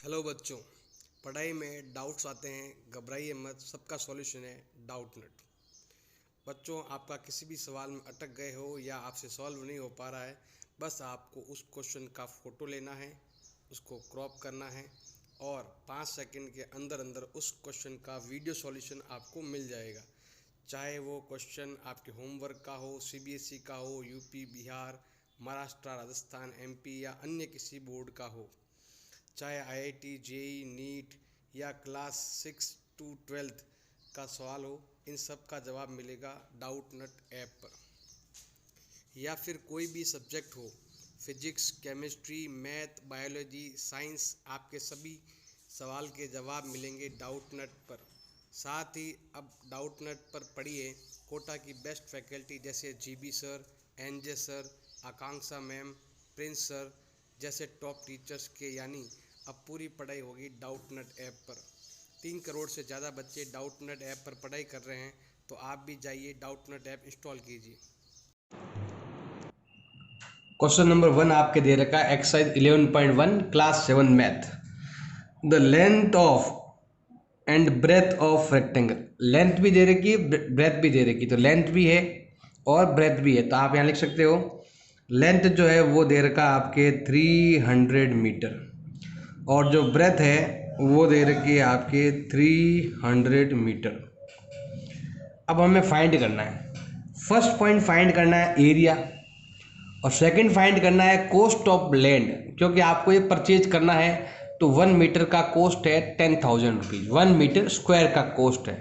Hello बच्चों। पढ़ाई में डाउट्स आते हैं, घबराइए मत, सबका सॉल्यूशन है डाउटनेट। बच्चों, आपका किसी भी सवाल में अटक गए हो या आपसे सॉल्व नहीं हो पा रहा है, बस आपको उस क्वेश्चन का फ़ोटो लेना है, उसको क्रॉप करना है और 5 सेकंड के अंदर अंदर उस क्वेश्चन का वीडियो सॉल्यूशन आपको मिल जाएगा। चाहे वो क्वेश्चन आपके होमवर्क का हो, सीबीएसई का हो, यूपी, बिहार, महाराष्ट्र, राजस्थान, एमपी या अन्य किसी बोर्ड का हो, चाहे आईआईटी, जेई, नीट या क्लास 6 to 12 का सवाल हो, इन सब का जवाब मिलेगा डाउटनेट ऐप पर। या फिर कोई भी सब्जेक्ट हो, physics, chemistry, math, biology, science, आपके सभी सवाल के जवाब मिलेंगे डाउटनेट पर। साथ ही अब डाउटनेट पर पढ़िए कोटा की बेस्ट फैकल्टी जैसे जीबी सर, एनजे सर, आकांक्षा मैम, प्रिंस सर जैसे टॉप टीचर्स के, यानी अब पूरी पढ़ाई होगी डाउटनेट ऐप पर। 3 करोड़ से ज़्यादा बच्चे डाउटनेट ऐप पर पढ़ाई कर रहे हैं, तो आप भी जाइए डाउटनेट ऐप इंस्टॉल कीजिए। क्वेश्चन नंबर 1 आपके दे रखा है exercise 11.1 class 7 math. The length of and breadth of rectangle. Length भी दे रखी है, ब्रेथ भी दे रखी है, तो लेंथ भी है और ब्रेथ भी है, तो आप यहाँ लिख सकते हो लेंथ जो है वो दे रखा आपके 300 मीटर और जो ब्रेथ है वो दे रखी है आपके 300 मीटर। अब हमें फाइंड करना है, फर्स्ट पॉइंट फाइंड करना है एरिया और सेकंड फाइंड करना है कॉस्ट ऑफ लैंड, क्योंकि आपको ये परचेज करना है। तो 1 मीटर का कॉस्ट है 10,000 रुपीज़, 1 मीटर स्क्वायर का कॉस्ट है।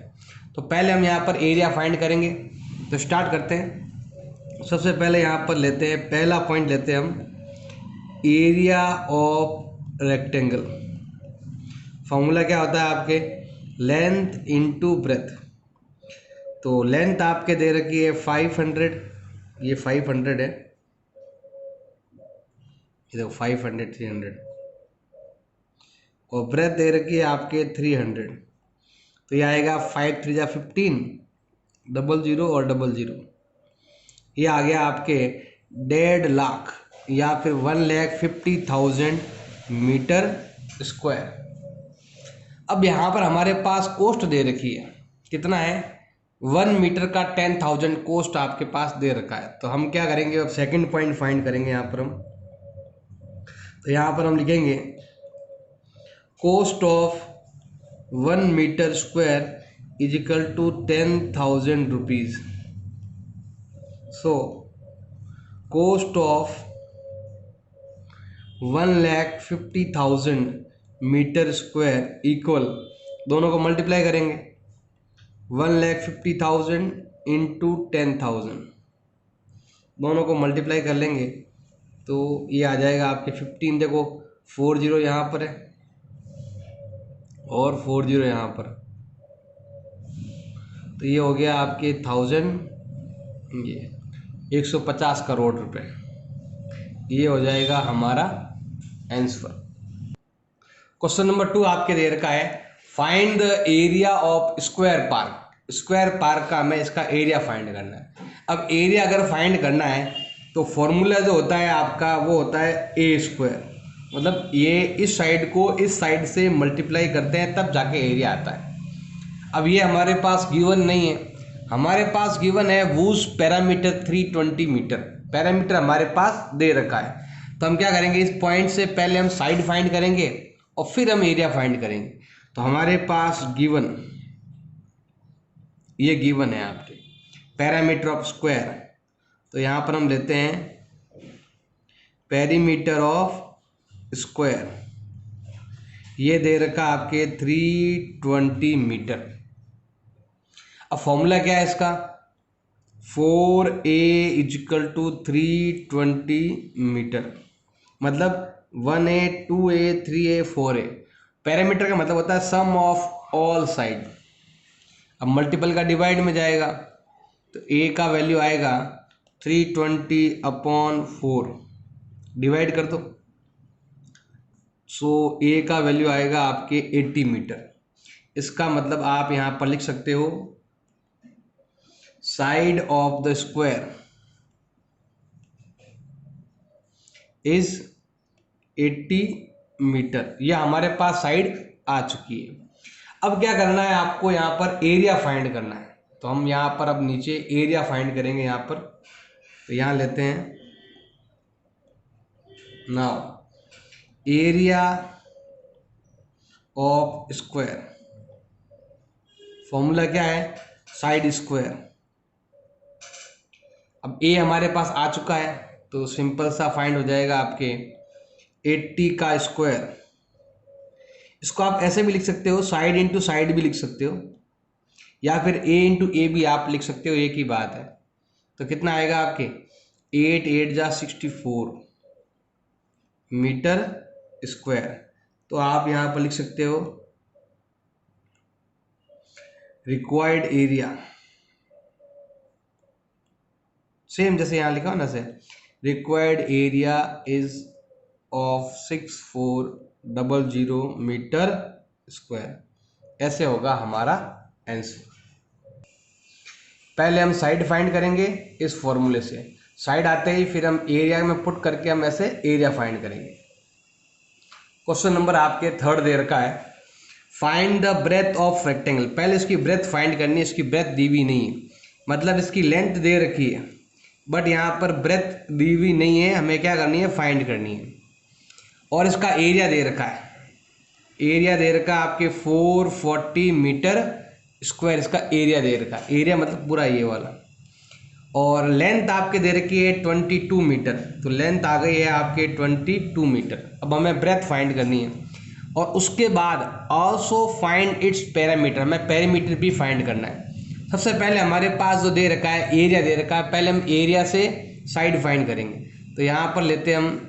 तो पहले हम यहाँ पर एरिया फाइंड करेंगे, तो स्टार्ट करते हैं। सबसे पहले यहाँ पर लेते हैं, पहला पॉइंट लेते हैं हम एरिया ऑफ रेक्टेंगल। फॉर्मूला क्या होता है आपके, लेंथ इंटू ब्रेथ। तो लेंथ आपके दे रखी है 500, ये 500 है, ये देखो 500, 300 और ब्रेथ दे रखी है आपके 300। तो ये आएगा 5 3 जा 15, 00 और 00, ये आ गया आपके 1.5 लाख या फिर 1,50,000 मीटर स्क्वायर। अब यहाँ पर हमारे पास कोस्ट दे रखी है, कितना है 1 मीटर का 10,000 कोस्ट आपके पास दे रखा है। तो हम क्या करेंगे, अब सेकंड पॉइंट फाइंड करेंगे यहाँ पर हम। तो यहाँ पर हम लिखेंगे cost of 1 metre square is equal to 10,000 rupees. So cost of 1,50,000 metre square equal, दोनों को मल्टीप्लाई करेंगे, 1,50,000 इंटू 10,000, दोनों को मल्टीप्लाई कर लेंगे तो ये आ जाएगा आपके 15, देखो 40 यहाँ पर है और 40 यहाँ पर, तो ये हो गया आपके 1000, ये 150 करोड़ रुपए, ये हो जाएगा हमारा आंसर। क्वेश्चन नंबर 2 आपके दे रखा है find the area of square park. Square park का हमें इसका एरिया फाइंड करना है। अब एरिया अगर फाइंड करना है तो फॉर्मूला जो होता है आपका वो होता है ए स्क्वायर, मतलब ये इस साइड को इस साइड से मल्टीप्लाई करते हैं तब जाके एरिया आता है। अब ये हमारे पास गिवन नहीं है, हमारे पास गिवन है वूज पैरामीटर 320 मीटर, पैरामीटर हमारे पास दे रखा है। तो हम क्या करेंगे, इस पॉइंट से पहले हम साइड फाइंड करेंगे और फिर हम एरिया फाइंड करेंगे। तो हमारे पास गिवन, ये गिवन है आपके पैरामीटर ऑफ स्क्वायर, तो यहाँ पर हम लेते हैं पेरीमीटर ऑफ स्क्वायर, ये दे रखा आपके 320 मीटर। अब फॉर्मूला क्या है इसका, 4a इजिकल टू 320 मीटर, मतलब 1a 2a 3a 4a। Parameter का मतलब होता है सम ऑफ ऑल साइड। अब मल्टीपल का डिवाइड में जाएगा तो a का वैल्यू आएगा 320/4, डिवाइड कर दो। सो a का वैल्यू आएगा आपके 80 मीटर। इसका मतलब आप यहाँ पर लिख सकते हो side of the square is 80 metre. ये हमारे पास साइड आ चुकी है। अब क्या करना है आपको, यहाँ पर एरिया फाइंड करना है। तो हम यहाँ पर अब नीचे एरिया फाइंड करेंगे यहाँ पर। तो यहाँ लेते हैं now area of square, formula क्या है, साइड स्क्वायर। अब ए हमारे पास आ चुका है तो सिंपल सा फाइंड हो जाएगा आपके 80 का स्क्वायर। इसको आप ऐसे भी लिख सकते हो, साइड इंटू साइड भी लिख सकते हो, या फिर ए इंटू ए भी आप लिख सकते हो, एक ही बात है। तो कितना आएगा आपके 8 8 जा 64 मीटर स्क्वायर। तो आप यहाँ पर लिख सकते हो रिक्वायर्ड एरिया, सेम जैसे यहाँ लिखा हो ना, से required area is of 6400 metre square. ऐसे होगा हमारा आंसर। पहले हम साइड फाइंड करेंगे इस फॉर्मूले से, साइड आते ही फिर हम एरिया में पुट करके हम ऐसे एरिया फाइंड करेंगे। क्वेश्चन नंबर आपके थर्ड दे रखा है, find the breadth of rectangle. पहले इसकी ब्रेथ फाइंड करनी है, इसकी ब्रेथ दी हुई नहीं है, मतलब इसकी लेंथ दे रखी है बट यहाँ पर ब्रेथ दी हुई नहीं है, हमें क्या करनी है, फाइंड करनी है। और इसका एरिया दे रखा है, एरिया दे रखा है आपके 440 मीटर स्क्वायर, इसका एरिया दे रखा है, एरिया मतलब पूरा ये वाला। और लेंथ आपके दे रखी है 22 मीटर, तो लेंथ आ गई है आपके 22 मीटर। अब हमें ब्रेथ फाइंड करनी है और उसके बाद ऑल्सो फाइंड इट्स पैरामीटर, हमें पैरामीटर भी फाइंड करना है। सबसे पहले हमारे पास जो दे रखा है एरिया दे रखा है, पहले हम एरिया से साइड फाइंड करेंगे। तो यहाँ पर लेते हैं हम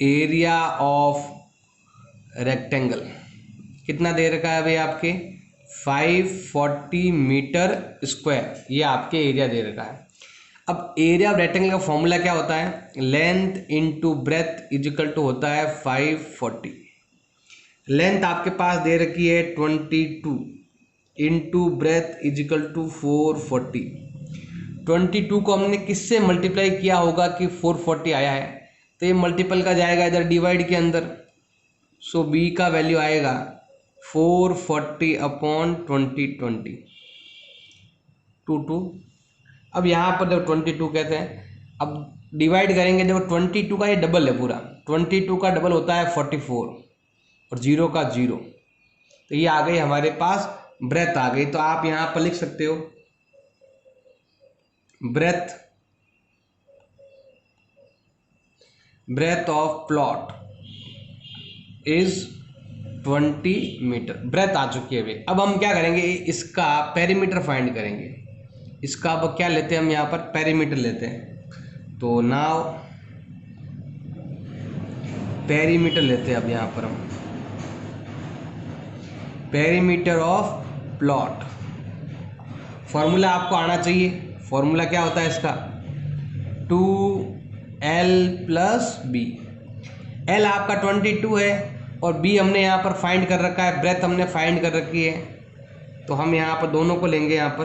एरिया ऑफ रेक्टेंगल, कितना दे रखा है भाई आपके 540 मीटर स्क्वायर, ये आपके एरिया दे रखा है। अब एरिया ऑफ रेक्टेंगल का फॉर्मूला क्या होता है, length into breadth is equal to होता है 540। लेंथ आपके पास दे रखी है 22 into breadth is equal to 440। 22 को हमने किससे मल्टीप्लाई किया होगा कि 440 आया है, तो ये मल्टीपल का जाएगा इधर डिवाइड के अंदर। सो बी का वैल्यू आएगा 440 अपॉन 20 22। अब यहाँ पर जब 22 कहते हैं, अब डिवाइड करेंगे, जब 22 का ये डबल है पूरा, 22 का डबल होता है 44 और 0 का 0, तो ये आ गई हमारे पास ब्रेथ आ गई। तो आप यहाँ पर लिख सकते हो breadth of plot is 20 metre. Breadth आ चुकी है भाई। अब हम क्या करेंगे, इसका पेरीमीटर फाइंड करेंगे। इसका अब क्या लेते हैं हम, यहाँ पर पेरीमीटर लेते हैं। तो नाउ पेरीमीटर लेते हैं, अब यहाँ पर हम पेरीमीटर ऑफ प्लॉट। फॉर्मूला आपको आना चाहिए, फॉर्मूला क्या होता है इसका 2L प्लस बी। L आपका 22 है और B हमने यहाँ पर फाइंड कर रखा है, ब्रेथ हमने फाइंड कर रखी है। तो हम यहाँ पर दोनों को लेंगे, यहाँ पर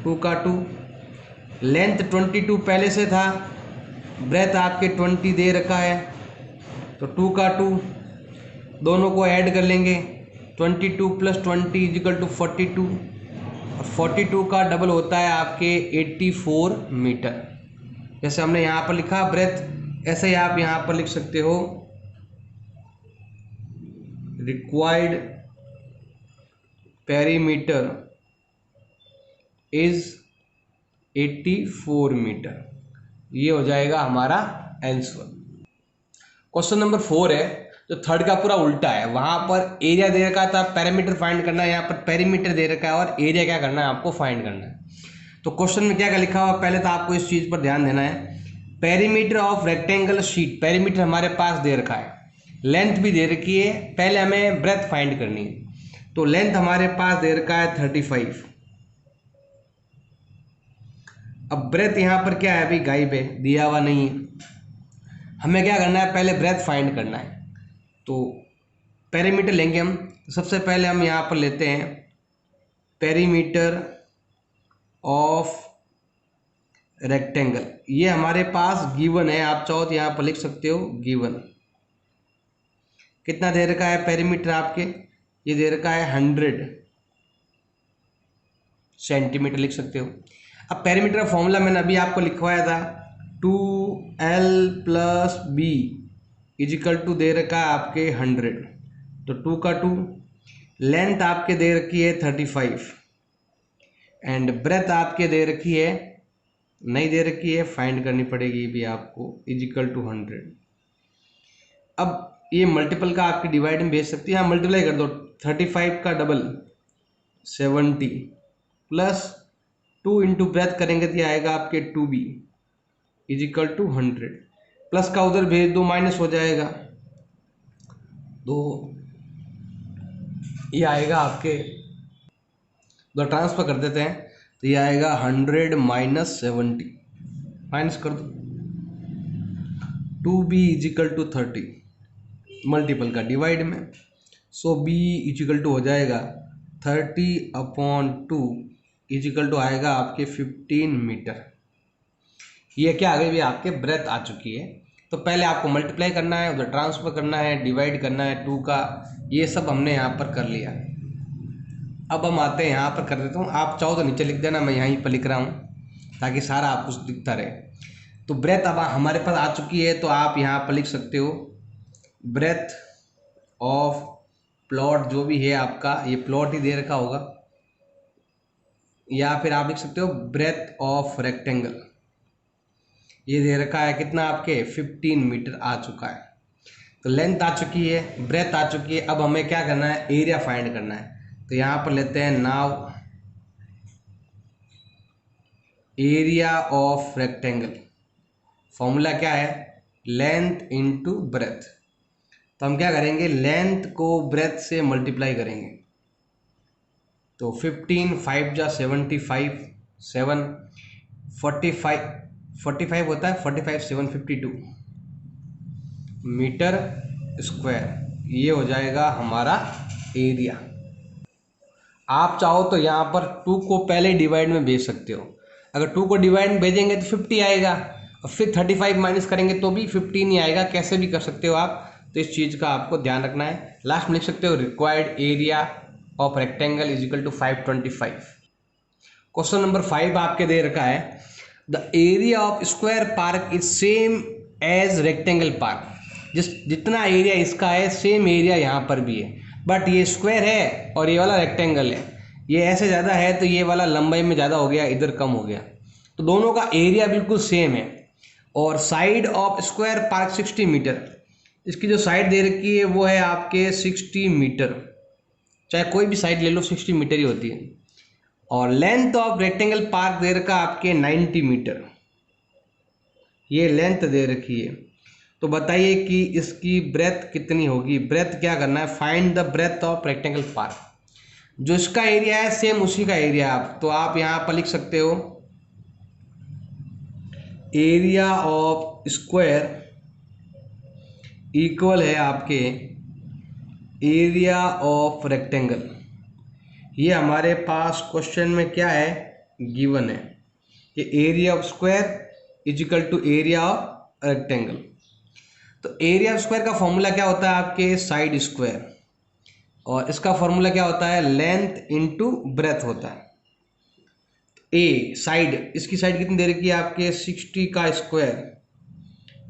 2 का 2, लेंथ 22 पहले से था, ब्रेथ आपके 20 दे रखा है, तो 2 का 2 दोनों को ऐड कर लेंगे, 22 प्लस 20 इजिकल टू 42 और 42 का डबल होता है आपके 84 मीटर। जैसे हमने यहाँ पर लिखा ब्रेथ, ऐसे ही आप यहाँ पर लिख सकते हो रिक्वायर्ड पेरीमीटर इज 84 मीटर। ये हो जाएगा हमारा आंसर। क्वेश्चन नंबर 4 है, जो थर्ड का पूरा उल्टा है। वहां पर एरिया दे रखा था, पैरामीटर फाइंड करना है, यहाँ पर पेरीमीटर दे रखा है और एरिया क्या करना है, आपको फाइंड करना है। तो क्वेश्चन में क्या क्या लिखा हुआ, पहले तो आपको इस चीज पर ध्यान देना है। Perimeter of rectangle sheet, perimeter हमारे पास दे रखा है, लेंथ भी दे रखी है, पहले हमें ब्रेथ फाइंड करनी है। तो लेंथ हमारे पास दे रखा है 35। अब ब्रेथ यहाँ पर क्या है, अभी गायब है, दिया हुआ नहीं है। हमें क्या करना है, पहले ब्रेथ फाइंड करना है। तो पेरीमीटर लेंगे हम। सबसे पहले हम यहाँ पर लेते हैं पेरीमीटर ऑफ रेक्टेंगल। ये हमारे पास गिवन है, आप चाहो तो यहाँ पर लिख सकते हो गिवन। कितना दे रखा है पेरीमीटर आपके, ये दे रखा है 100 सेंटीमीटर लिख सकते हो। अब पेरीमीटर का फॉर्मूला मैंने अभी आपको लिखवाया था, 2l+b इजिकल टू दे रखा है आपके 100, तो 2 का 2, लेंथ आपके दे रखी है 35 एंड ब्रेथ आपके दे रखी है, नहीं दे रखी है, फाइंड करनी पड़ेगी भी आपको, इजिकल टू 100। अब ये मल्टीपल का आपकी डिवाइड में भेज सकती है, यहाँ मल्टीप्लाई कर दो, 35 का डबल 70 प्लस 2 इंटू ब्रेथ करेंगे तो आएगा आपके 2b इजिकल टू 100, प्लस का उधर भेज दो माइनस हो जाएगा, तो ये आएगा आपके, उधर ट्रांसफर कर देते हैं तो ये आएगा 100 माइनस 70, माइनस कर दो, 2b इजिकल टू 30 मल्टीपल का डिवाइड में, सो b इजिकल टू हो जाएगा 30/2 इजिकल टू आएगा आपके 15 मीटर। ये क्या आ गई भी आपके ब्रेथ आ चुकी है। तो पहले आपको मल्टीप्लाई करना है, उधर ट्रांसफर करना है, डिवाइड करना है 2 का, ये सब हमने यहाँ पर कर लिया। अब हम आते हैं यहाँ पर कर देता हूँ, आप चाहो तो नीचे लिख देना, मैं यहीं पर लिख रहा हूँ ताकि सारा आपको दिखता रहे। तो ब्रेथ अब हमारे पास आ चुकी है, तो आप यहाँ पर लिख सकते हो ब्रेथ ऑफ प्लॉट, जो भी है आपका ये प्लॉट ही दे रखा होगा, या फिर आप लिख सकते हो ब्रेथ ऑफ रेक्टेंगल, ये दे रखा है कितना आपके 15 मीटर आ चुका है। तो लेंथ आ चुकी है, ब्रेथ आ चुकी है, अब हमें क्या करना है, एरिया फाइंड करना है। तो यहाँ पर लेते हैं now area of rectangle, formula क्या है, लेंथ इंटू ब्रेथ। तो हम क्या करेंगे, लेंथ को ब्रेथ से मल्टीप्लाई करेंगे, तो 15 5 जा 75, 7 45 होता है, 45 7 52 मीटर स्क्वायर, ये हो जाएगा हमारा एरिया। आप चाहो तो यहाँ पर 2 को पहले डिवाइड में भेज सकते हो, अगर 2 को डिवाइड में भेजेंगे तो 50 आएगा, और फिर 35 माइनस करेंगे तो भी 15 ही आएगा, कैसे भी कर सकते हो आप। तो इस चीज़ का आपको ध्यान रखना है। लास्ट में लिख सकते हो required area of rectangle is equal to 525। Question number 5 आपके दे रखा है, the area of square park is same as rectangle park, जितना एरिया इसका है सेम एरिया यहाँ पर भी है, बट ये स्क्वायर है और ये वाला रेक्टेंगल है, ये ऐसे ज़्यादा है तो ये वाला लंबाई में ज़्यादा हो गया, इधर कम हो गया, तो दोनों का एरिया बिल्कुल सेम है। और side of square park 60 metre, इसकी जो साइड दे रखी है वो है आपके 60 मीटर, चाहे कोई भी साइड ले लो 60 मीटर ही होती है। और लेंथ ऑफ रेक्टेंगल पार्क दे रखा आपके 90 मीटर, ये लेंथ दे रखी है। तो बताइए कि इसकी ब्रेथ कितनी होगी। ब्रेथ क्या करना है, find the breadth of rectangle park, जो इसका एरिया है सेम उसी का एरिया आप, तो आप यहाँ पर लिख सकते हो एरिया ऑफ स्क्वायर इक्वल है आपके एरिया ऑफ रेक्टेंगल। ये हमारे पास क्वेश्चन में क्या है, गिवन है, ये area of square is equal to area of rectangle. तो एरिया ऑफ स्क्वायर का फॉर्मूला क्या होता है आपके, साइड स्क्वायर, और इसका फॉर्मूला क्या होता है, लेंथ इंटू ब्रेथ होता है। ए साइड, इसकी साइड कितनी दे रखी है आपके 60 का स्क्वायर,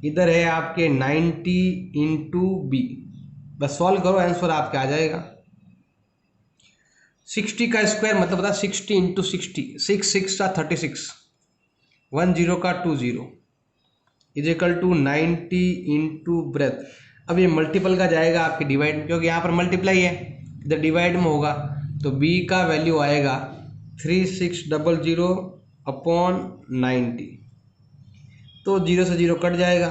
इधर है आपके 90 इंटू बी, बस सॉल्व करो आंसर आपके आ जाएगा। 60 का स्क्वायर मतलब होता है 60 इंटू 60, 6 6 का 36, 1 0 का 2 0 is equal to 90 into breadth. अब ये मल्टीपल का जाएगा आपके डिवाइड में, क्योंकि यहाँ पर मल्टीप्लाई है, इधर डिवाइड में होगा, तो b का वैल्यू आएगा 3600/90, तो 0 से 0 कट जाएगा,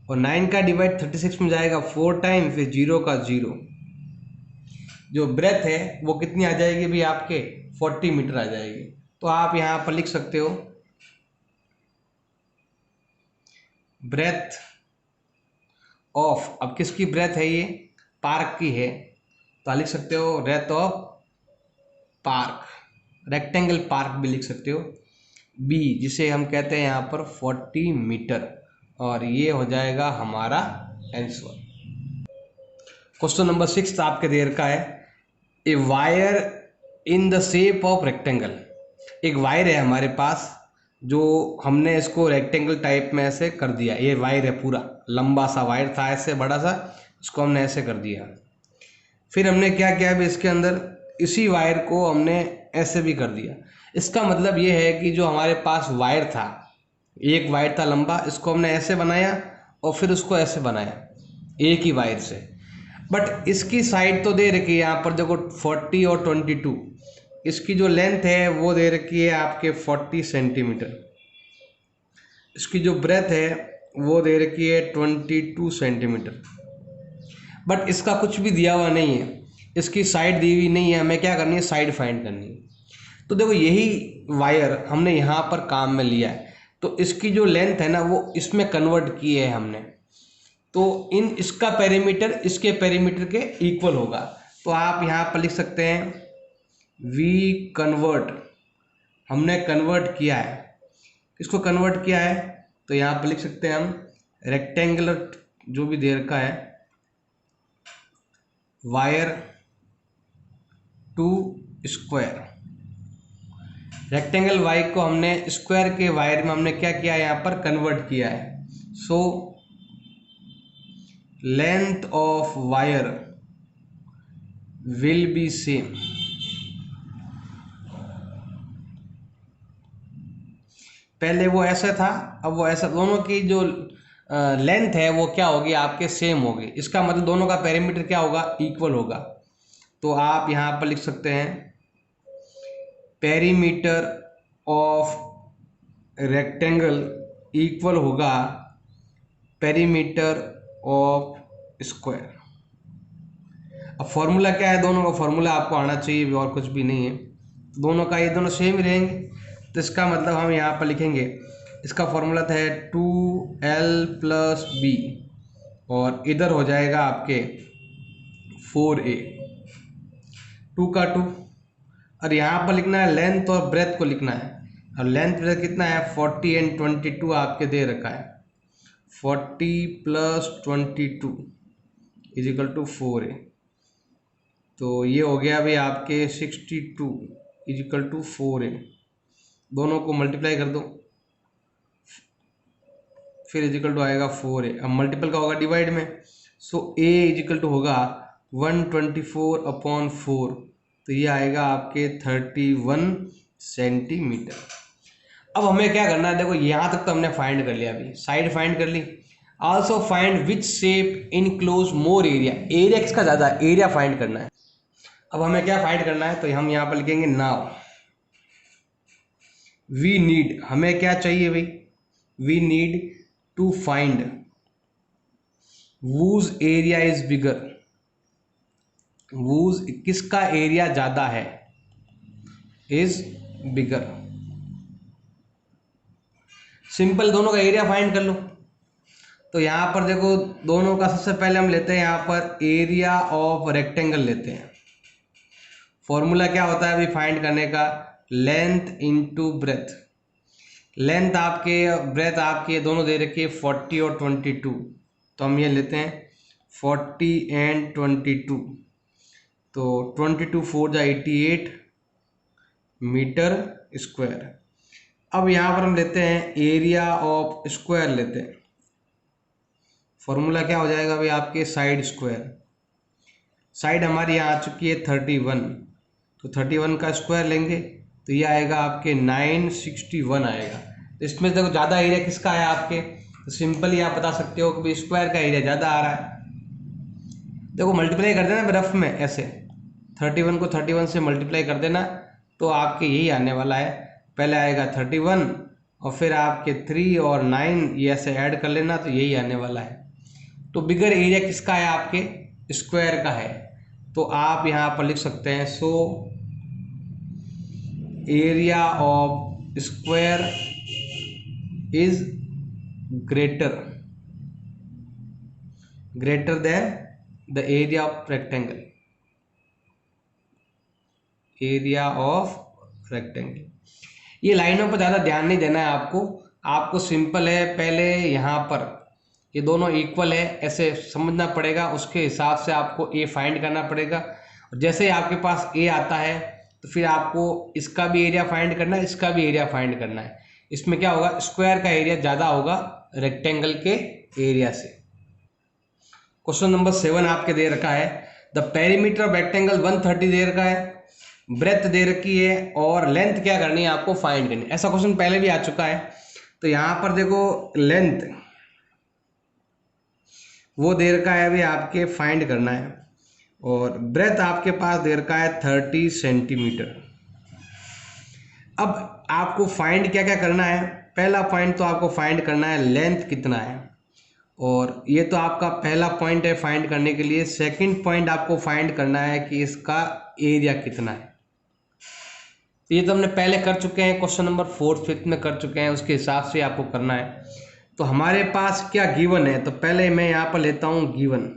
और 9 का डिवाइड 36 में जाएगा 4 टाइम, फिर 0 का 0, जो ब्रेथ है वो कितनी आ जाएगी भी आपके 40 मीटर आ जाएगी। तो आप यहाँ पर लिख सकते हो ब्रेथ ऑफ, अब किसकी ब्रेथ है, ये पार्क की है, तो लिख सकते हो breadth of park, rectangle park भी लिख सकते हो, बी जिसे हम कहते हैं यहाँ पर 40 मीटर, और ये हो जाएगा हमारा आंसर। क्वेश्चन नंबर 6 आपके दे रखा है a wire in the shape of rectangle. एक वायर है हमारे पास, जो हमने इसको रेक्टेंगल टाइप में ऐसे कर दिया। ये वायर है, पूरा लंबा सा वायर था ऐसे बड़ा सा, इसको हमने ऐसे कर दिया। फिर हमने क्या किया, अभी इसके अंदर इसी वायर को हमने ऐसे भी कर दिया। इसका मतलब ये है कि जो हमारे पास वायर था, एक वायर था लंबा, इसको हमने ऐसे बनाया और फिर उसको ऐसे बनाया एक ही वायर से। बट इसकी साइड तो दे रखी है यहाँ पर देखो 40 और 22। इसकी जो लेंथ है वो दे रखी है आपके 40 सेंटीमीटर। इसकी जो ब्रेथ है वो दे रखी है 22 सेंटीमीटर। बट इसका कुछ भी दिया हुआ नहीं है, इसकी साइड दी हुई नहीं है। हमें क्या करनी है, साइड फाइंड करनी है। तो देखो यही वायर हमने यहाँ पर काम में लिया है, तो इसकी जो लेंथ है ना वो इसमें कन्वर्ट की है हमने। तो इन इसका पेरीमीटर इसके पेरीमीटर के इक्वल होगा। तो आप यहाँ पर लिख सकते हैं वी कन्वर्ट, हमने कन्वर्ट किया है। इसको कन्वर्ट किया है तो यहाँ पर लिख सकते हैं हम रेक्टेंगुलर जो भी दे रखा है wire to square. Rectangle wire को हमने स्क्वायर के वायर में हमने क्या किया, यहाँ पर कन्वर्ट किया है। So length of wire will be same. पहले वो ऐसा था, अब वो ऐसा, दोनों की जो लेंथ है वो क्या होगी आपके सेम होगी। इसका मतलब दोनों का पेरीमीटर क्या होगा, इक्वल होगा। तो आप यहाँ पर लिख सकते हैं पेरीमीटर ऑफ रेक्टेंगल इक्वल होगा पेरीमीटर ऑफ स्क्वायर। अब फॉर्मूला क्या है, दोनों का फॉर्मूला आपको आना चाहिए, और कुछ भी नहीं है। दोनों का ये दोनों सेम ही रहेंगे, तो इसका मतलब हम यहाँ पर लिखेंगे, इसका फॉर्मूला था 2l + b और इधर हो जाएगा आपके 4a, 2 का 2। और यहाँ पर लिखना है लेंथ और ब्रेथ को लिखना है, और लेंथ ब्रेथ कितना है 40 और 22 आपके दे रखा है। 40 + 22 = 4a। तो ये हो गया अभी आपके 62 = 4a। दोनों को मल्टीप्लाई कर दो, फिर इजिकल टू आएगा 4a। अब मल्टीपल का होगा डिवाइड में, सो a इजिकल टू होगा 124/4। तो ये आएगा आपके 31 सेंटीमीटर। अब हमें क्या करना है, देखो यहाँ तक तो हमने फाइंड कर लिया, अभी साइड फाइंड कर ली। Also find which shape enclose more area. Area किसका ज़्यादा है, एरिया फाइंड करना है। अब हमें क्या फाइंड करना है, तो हम यहाँ पर लिखेंगे नाउ वी नीड, हमें क्या चाहिए भाई, we need to find whose area is bigger. Whose किसका एरिया ज्यादा है, इज बिगर। सिंपल, दोनों का एरिया फाइंड कर लो। तो यहां पर देखो दोनों का सबसे पहले हम लेते हैं यहां पर एरिया ऑफ रेक्टेंगल लेते हैं। फॉर्मूला क्या होता है अभी फाइंड करने का, लेंथ इंटू ब्रेथ। लेंथ आपके ब्रेथ आपके दोनों दे रखी है 40 और 22, तो हम ये लेते हैं 40 और 22। तो 22 4 जा 88 मीटर स्क्वायर। अब यहाँ पर हम लेते हैं एरिया ऑफ स्क्वायर लेते हैं। फॉर्मूला क्या हो जाएगा भाई आपके साइड स्क्वायर। साइड हमारी यहाँ आ चुकी है 31, तो 31 का स्क्वायर लेंगे तो ये आएगा आपके 961 आएगा। तो इसमें देखो ज़्यादा एरिया किसका है आपके, तो सिंपली आप बता सकते हो कि स्क्वायर का एरिया ज़्यादा आ रहा है। देखो मल्टीप्लाई कर देना रफ में ऐसे, 31 को 31 से मल्टीप्लाई कर देना तो आपके यही आने वाला है। पहले आएगा 31 और फिर आपके 3 और 9 ये ऐसे ऐड कर लेना तो यही आने वाला है। तो बिगर एरिया किसका है आपके, स्क्वायर का है। तो आप यहाँ पर लिख सकते हैं so area of square is greater than the area of rectangle. Area of rectangle, ये लाइनों पर ज़्यादा ध्यान नहीं देना है आपको। आपको सिंपल है, पहले यहाँ पर ये दोनों इक्वल है ऐसे समझना पड़ेगा, उसके हिसाब से आपको ए फाइंड करना पड़ेगा। और जैसे ही आपके पास ए आता है तो फिर आपको इसका भी एरिया फाइंड करना है, इसका भी एरिया फाइंड करना है। इसमें क्या होगा, स्क्वायर का एरिया ज़्यादा होगा रेक्टेंगल के एरिया से। क्वेश्चन नंबर 7 आपके दे रखा है, द पेरीमीटर ऑफ रेक्टेंगल 130 दे रखा है, ब्रेथ दे रखी है और लेंथ क्या करनी है आपको फाइंड करनी है। ऐसा क्वेश्चन पहले भी आ चुका है। तो यहाँ पर देखो लेंथ वो दे रखा है, अभी आपके फाइंड करना है, और ब्रेथ आपके पास दे रखा है 30 सेंटीमीटर। अब आपको फाइंड क्या क्या करना है, पहला पॉइंट तो आपको फाइंड करना है लेंथ कितना है, और ये तो आपका पहला पॉइंट है फाइंड करने के लिए। सेकंड पॉइंट आपको फाइंड करना है कि इसका एरिया कितना है। ये तो हमने पहले कर चुके हैं, क्वेश्चन नंबर 4, 5 में कर चुके हैं, उसके हिसाब से आपको करना है। तो हमारे पास क्या गिवन है, तो पहले मैं यहाँ पर लेता हूँ गिवन।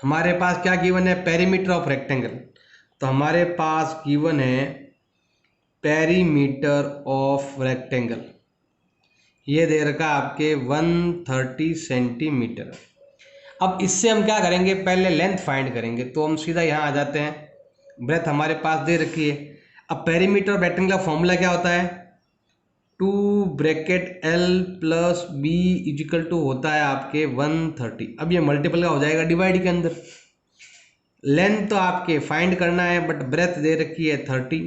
हमारे पास क्या गिवन है, पेरीमीटर ऑफ रेक्टेंगल। तो हमारे पास गिवन है पेरीमीटर ऑफ रेक्टेंगल, ये दे रखा आपके 130 सेंटीमीटर। अब इससे हम क्या करेंगे, पहले लेंथ फाइंड करेंगे। तो हम सीधा यहाँ आ जाते हैं, ब्रेथ हमारे पास दे रखी है। अब पेरीमीटर ऑफ रेक्टेंगल का फॉर्मूला क्या होता है, 2 bracket L plus B is equal to होता है आपके 130। अब ये मल्टीपल का हो जाएगा डिवाइड के अंदर। लेंथ तो आपके फाइंड करना है, बट ब्रेथ दे रखी है 30,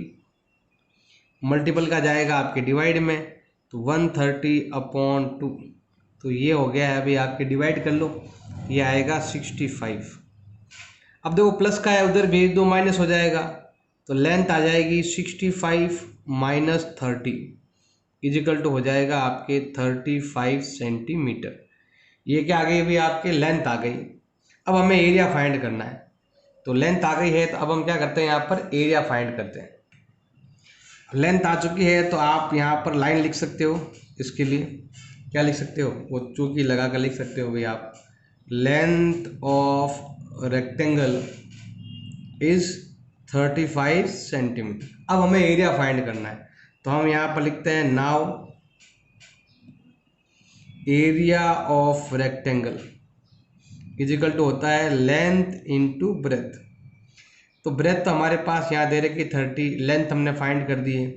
मल्टीपल का जाएगा आपके डिवाइड में, तो 130/2। तो ये हो गया है, अभी आपके डिवाइड कर लो, ये आएगा 65। अब देखो प्लस का है, उधर भेज दो माइनस हो जाएगा, तो लेंथ आ जाएगी 65 माइनस 30 इजिकल टू हो जाएगा आपके 35 सेंटीमीटर। ये क्या आ गई, अभी आपके लेंथ आ गई। अब हमें एरिया फाइंड करना है। तो लेंथ आ गई है, तो अब हम क्या करते हैं, यहाँ पर एरिया फाइंड करते हैं। लेंथ आ चुकी है, तो आप यहाँ पर लाइन लिख सकते हो। इसके लिए क्या लिख सकते हो, वो चूकी लगा कर लिख सकते हो भाई आप, length of rectangle is 35 centimetre. अब हमें एरिया फाइंड करना है, तो हम यहाँ पर लिखते हैं now area of rectangle is equal to होता है लेंथ इंटू ब्रेथ। तो ब्रेथ तो हमारे पास यहाँ दे रखी है 30, लेंथ हमने फाइंड कर दी है।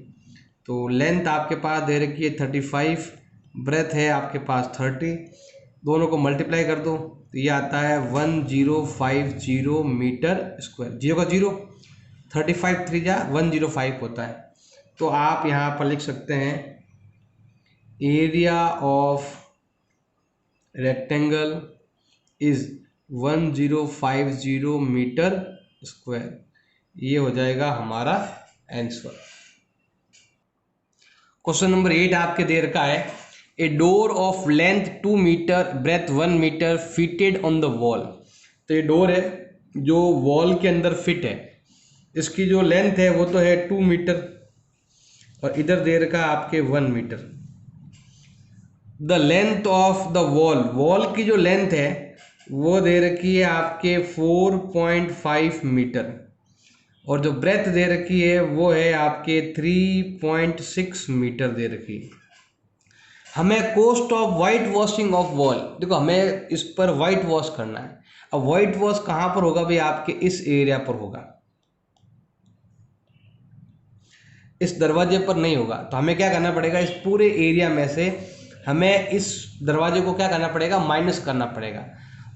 तो लेंथ आपके पास दे रखी है 35, ब्रेथ है आपके पास 30, दोनों को मल्टीप्लाई कर दो तो ये आता है 1050 मीटर स्क्वायर। 0 का 0, 35 3 जा 105 होता है। तो आप यहाँ पर लिख सकते हैं area of rectangle is 1050 metre square. ये हो जाएगा हमारा आंसर। क्वेश्चन नंबर 8 आपके दे रखा है, a door of length 2 metre breadth 1 metre fitted on the wall. तो ये डोर है जो वॉल के अंदर फिट है, इसकी जो लेंथ है वो तो है 2 मीटर और इधर दे रखा है आपके 1 metre. The length of the wall, wall की जो लेंथ है वो दे रखी है आपके 4.5 मीटर और जो ब्रेथ दे रखी है वो है आपके 3.6 मीटर दे रखी है। हमें cost of white washing of wall, देखो हमें इस पर वाइट वॉश करना है। अब वाइट वॉश कहाँ पर होगा भाई, आपके इस एरिया पर होगा, इस दरवाजे पर नहीं होगा। तो हमें क्या करना पड़ेगा, इस पूरे एरिया में से हमें इस दरवाजे को क्या करना पड़ेगा, माइनस करना पड़ेगा।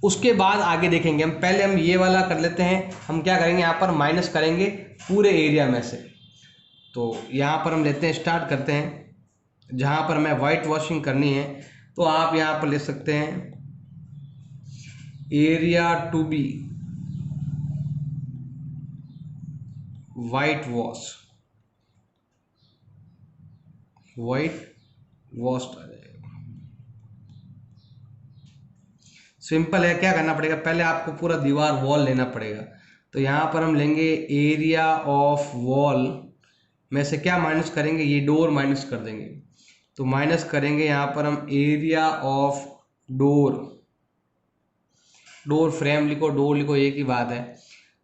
उसके बाद आगे देखेंगे, हम पहले हम ये वाला कर लेते हैं। हम क्या करेंगे, यहाँ पर माइनस करेंगे पूरे एरिया में से। तो यहाँ पर हम लेते हैं, स्टार्ट करते हैं जहाँ पर हमें वाइट वॉशिंग करनी है। तो आप यहाँ पर ले सकते हैं area to be whitewash, whitewash आ जाएगा। सिंपल है, क्या करना पड़ेगा, पहले आपको पूरा दीवार वॉल लेना पड़ेगा। तो यहाँ पर हम लेंगे एरिया ऑफ वॉल में से क्या माइनस करेंगे, ये डोर माइनस कर देंगे। तो माइनस करेंगे यहाँ पर हम area of door, door frame लिखो, डोर लिखो, एक ही बात है।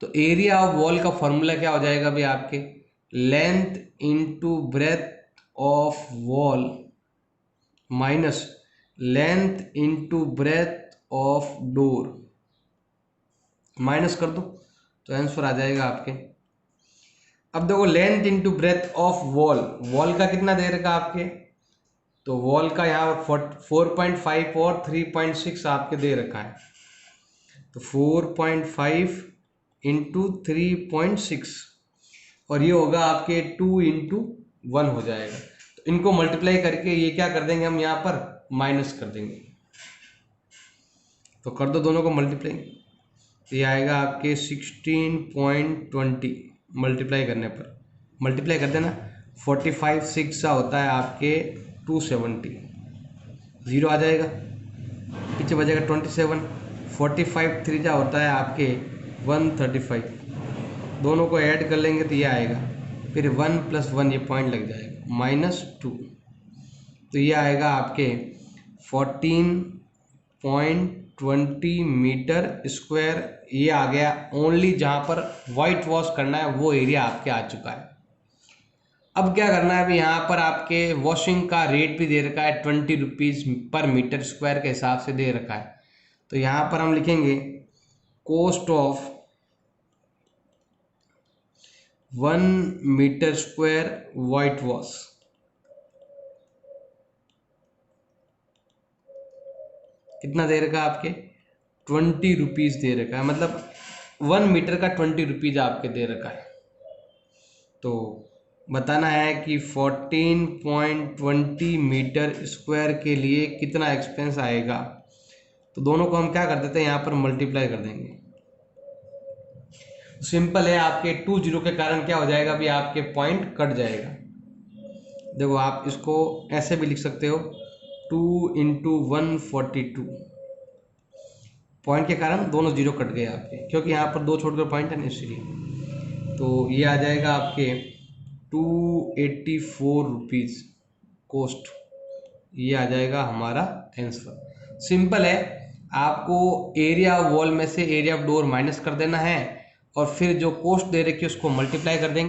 तो एरिया ऑफ वॉल का फॉर्मूला क्या हो जाएगा भाई आपके, length into breath of wall minus length into breath of door, minus कर दो तो आंसर आ जाएगा आपके। अब देखो length into breath of wall, wall का कितना दे रखा आपके, तो वॉल का यहाँ 4.5 और 3.6 आपके दे रखा है, तो 4.5 इंटू 3.6 और ये होगा आपके 2:1 हो जाएगा। तो इनको मल्टीप्लाई करके ये क्या कर देंगे हम यहाँ पर माइनस कर देंगे, तो कर दो दोनों को मल्टीप्लाई, तो ये आएगा आपके 16.20 मल्टीप्लाई करने पर, मल्टीप्लाई कर देना 45 6 सा होता है आपके 270, ज़ीरो आ जाएगा, पीछे बचेगा 27, 45 3 जा होता है आपके 135, दोनों को ऐड कर लेंगे तो ये आएगा, फिर 1 + 1 ये पॉइंट लग जाएगा -2, तो ये आएगा आपके 14.20 मीटर स्क्वायर। ये आ गया ओनली जहाँ पर वाइट वॉश करना है वो एरिया आपके आ चुका है। अब क्या करना है, अभी यहाँ पर आपके वॉशिंग का रेट भी दे रखा है 20 रुपीज़ पर मीटर स्क्वायर के हिसाब से दे रखा है, तो यहाँ पर हम लिखेंगे cost of 1 metre square white wash, कितना दे रखा है आपके 20 रुपीज़ दे रखा है, मतलब 1 मीटर का 20 रुपीज़ आपके दे रखा है। तो बताना है कि 14.20 मीटर स्क्वायर के लिए कितना एक्सपेंस आएगा, तो दोनों को हम क्या कर देते हैं यहाँ पर मल्टीप्लाई कर देंगे। सिंपल है, आपके 20 के कारण क्या हो जाएगा, अभी आपके पॉइंट कट जाएगा। देखो आप इसको ऐसे भी लिख सकते हो 2 × 142, पॉइंट के कारण दोनों जीरो कट गए आपके, क्योंकि यहाँ पर 2 छोड़कर पॉइंट है ना इसलिए। तो ये आ जाएगा आपके 284 रुपीज़ कॉस्ट, ये आ जाएगा हमारा आंसर। सिंपल है, आपको एरिया वॉल में से एरिया ऑफ डोर माइनस कर देना है और फिर जो कॉस्ट दे रखी है उसको मल्टीप्लाई कर देंगे।